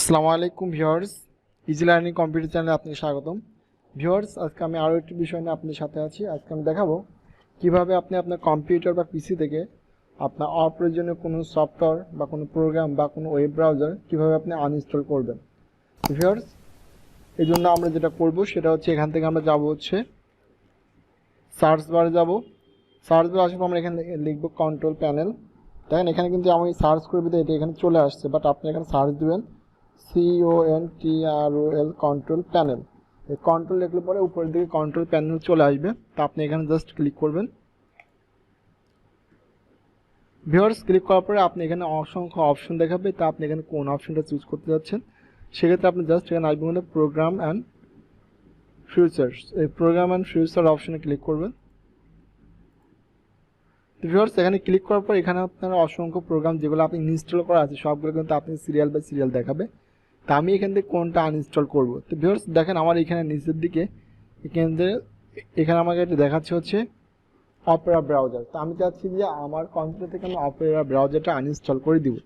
আসসালামু আলাইকুম viewers, easy learning computer চ্যানেলে আপনাকে স্বাগতম। ভিউয়ার্স, আজকে আমি আরও একটি বিষয় নিয়ে আপনাদের সাথে আছি। আজকে আমি দেখাবো কিভাবে আপনি আপনার কম্পিউটার বা পিসি থেকে আপনার অপ্রয়োজনীয় কোনো সফটওয়্যার বা কোনো প্রোগ্রাম বা কোনো ওয়েব ব্রাউজার কীভাবে আপনি আনইনস্টল করবেন। ভিউয়ার্স, এই জন্য আমরা যেটা করব সেটা হচ্ছে এখান থেকে আমরা যাব হচ্ছে সার্চ বারে যাব। সার্চ বারে আসার পর আমরা এখানে লিখব কন্ট্রোল প্যানেল। দেখেন এখানে কিন্তু আমি সার্চ করবো তো এটা এখানে চলে আসছে, বাট আপনি এখানে সার্চ দেবেন CONTROL কন্ট্রোল প্যানেল। এই কন্ট্রোল লিখলে পরে উপরের দিকে কন্ট্রোল প্যানেল চলে আসবে, তা আপনি এখানে জাস্ট ক্লিক করবেন। ভিউয়ার্স, ক্লিক করার পরে আপনি এখানে অসংখ্য অপশন দেখাবে, তা আপনি এখানে কোন অপশনটা চুজ করতে যাচ্ছেন সেক্ষেত্রে আপনি জাস্ট এখানে আসবেন হলো প্রোগ্রাম অ্যান্ড ফিউচার্স। এই প্রোগ্রাম অ্যান্ড ফিউচার অপশনে ক্লিক করবেন। ভিউয়ার্স, এখানে ক্লিক করার পর এখানে আপনার অসংখ্য প্রোগ্রাম যেগুলো আপনি ইনস্টল করা আছে সবগুলো কিন্তু আপনি সিরিয়াল বাই সিরিয়াল দেখাবে। তা আমি এখান থেকে কোনটা আনইনস্টল করব। তো ভিউয়ার্স দেখেন আমার এখানে নিচের দিকে এখানে আমাকে এটা দেখাচ্ছে হচ্ছে অপেরা ব্রাউজার। তো আমি চাচ্ছি যে আমার কম্পিউটার থেকে আমি অপেরা ব্রাউজারটা আনইনস্টল করে দিব।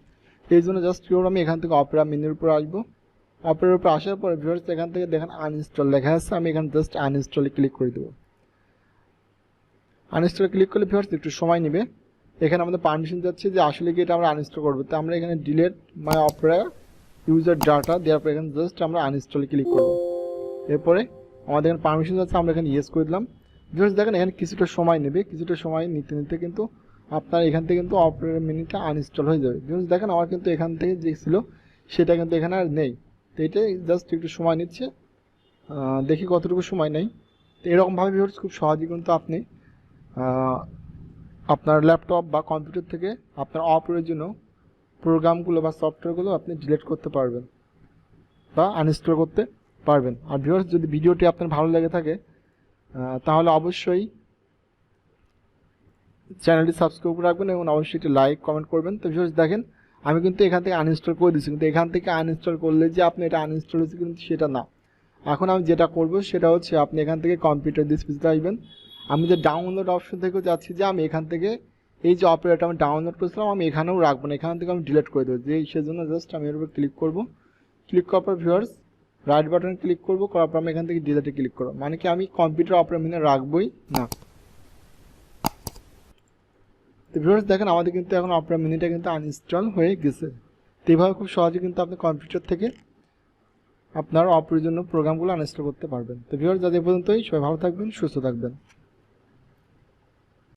এই জন্য জাস্ট কি করব, আমি এখান থেকে অপেরা মেনুর উপর আসবো। অপেরার উপর আসার পর ভিউয়ার্স এখান থেকে দেখেন আনইনস্টল লেখা আছে, আমি এখানে জাস্ট আনইনস্টলে ক্লিক করে দেবো। আনইনস্টলে ক্লিক করলে ভিউয়ার্স একটু সময় নেবে। এখানে আমাদের পারমিশন যাচ্ছে যে আসলে কি এটা আমরা আনইনস্টল করবো। তো আমরা এখানে ডিলিট মাই অপেরা ইউজার ডাটা দেওয়ার পর এখানে জাস্ট আমরা আনইনস্টলে ক্লিক করবো। এরপরে আমাদের এখানে পারমিশন যাচ্ছে, আমরা এখানে ইয়েস করে দিলাম। ভিউয়ার্স দেখেন এখানে কিছুটা সময় নেবে, কিছুটা সময় নিতে নিতে কিন্তু আপনার এখান থেকে কিন্তু অপেরা মিনিটা আনইনস্টল হয়ে যাবে। ভিউয়ার্স দেখেন আমার কিন্তু এখান থেকে যে ছিল সেটা কিন্তু এখানে আর নেই। তো এটা জাস্ট একটু সময় নিচ্ছে, দেখি কতটুকু সময় নেই। তো এরকমভাবে ভিউয়ার্স খুব সহজেই কিন্তু আপনি আপনার ল্যাপটপ বা কম্পিউটার থেকে আপনার অপ্রয়োজনীয় প্রোগ্রামগুলো বা সফটওয়্যারগুলো আপনি ডিলিট করতে পারবেন বা আনইনস্টল করতে পারবেন। আর ভিউয়ার্স যদি ভিডিওটি আপনার ভালো লেগে থাকে তাহলে অবশ্যই চ্যানেলটি সাবস্ক্রাইব করে রাখবেন এবং অবশ্যই একটি লাইক কমেন্ট করবেন। তো ভিউয়ার্স দেখেন আমি কিন্তু এখান থেকে আনইনস্টল করে দিচ্ছি, কিন্তু এখান থেকে আনইনস্টল করলে যে আপনি এটা আনইনস্টল হয়েছে কিন্তু সেটা না। এখন আমি যেটা করব সেটা হচ্ছে আপনি এখান থেকে কম্পিউটার ডিসপ্লেতে আসবেন। আমি যে ডাউনলোড অপশন থেকেও যাচ্ছি যে আমি এখান থেকে এই যে অপারেটর আমি ডাউনলোড করেছিলাম আমি এখানেও রাখবো না, এখান থেকে আমি ডিলিট করে দেবো। যে সেজন্য জাস্ট আমি এর উপর ক্লিক করব। ক্লিক করার পর ভিউয়ার্স রাইট বাটনে ক্লিক করবো, করার পর আমি এখান থেকে ডিলিটে ক্লিক করবো, মানে কি আমি কম্পিউটার অপারেটর মিনে রাখবোই না। তো ভিউয়ার্স দেখেন আমাদের কিন্তু এখন অপারেটর মিনিটা কিন্তু আনইনস্টল হয়ে গেছে। তো এইভাবে খুব সহজে কিন্তু আপনি কম্পিউটার থেকে আপনার অপ্রয়োজনীয় প্রোগ্রামগুলো আনইনস্টল করতে পারবেন। তো ভিউয়ার্স আজ এই পর্যন্তই, সবাই ভালো থাকবেন, সুস্থ থাকবেন।